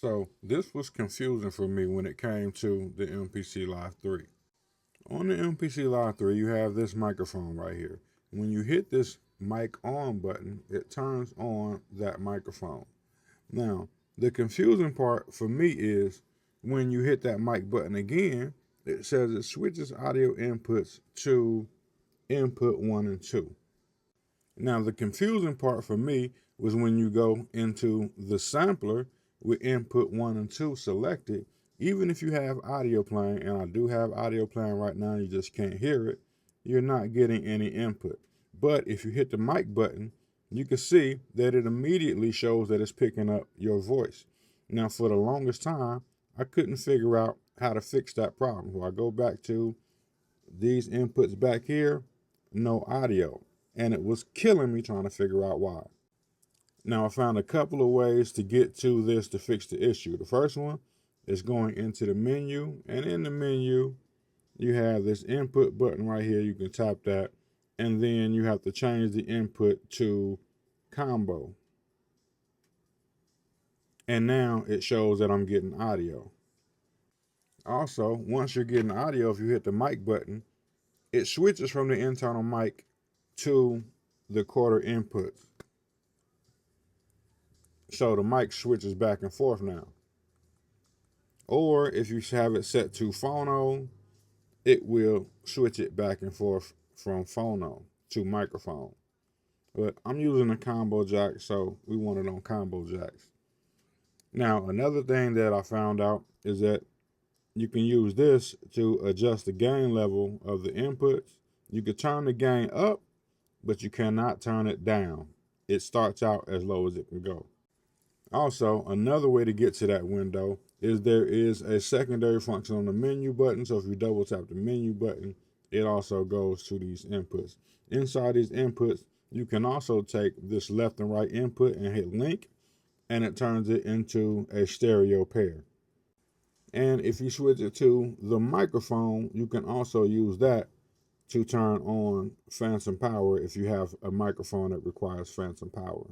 So this was confusing for me when it came to the MPC Live 3. On the MPC Live 3, you have this microphone right here. When you hit this mic on button, it turns on that microphone. Now, the confusing part for me is when you hit that mic button again, it says it switches audio inputs to input 1 and 2. Now, the confusing part for me was when you go into the sampler with input 1 and 2 selected, even if you have audio playing, and I do have audio playing right now, you just can't hear it, you're not getting any input. But if you hit the mic button, you can see that it immediately shows that it's picking up your voice. Now, for the longest time, I couldn't figure out how to fix that problem. So I go back to these inputs back here, no audio. And it was killing me trying to figure out why. Now, I found a couple of ways to get to this to fix the issue. The first one is going into the menu, and in the menu, you have this input button right here. You can tap that, and then you have to change the input to combo. And now it shows that I'm getting audio. Also, once you're getting audio, if you hit the mic button, it switches from the internal mic to the quarter inputs. So the mic switches back and forth now. Or if you have it set to phono, it will switch it back and forth from phono to microphone. But I'm using a combo jack, so we want it on combo jacks. Now, another thing that I found out is that you can use this to adjust the gain level of the inputs. You can turn the gain up, but you cannot turn it down. It starts out as low as it can go. Also, another way to get to that window is there is a secondary function on the menu button. So if you double tap the menu button, it also goes to these inputs. Inside these inputs, you can also take this left and right input and hit link, and it turns it into a stereo pair. And if you switch it to the microphone, you can also use that to turn on phantom power if you have a microphone that requires phantom power.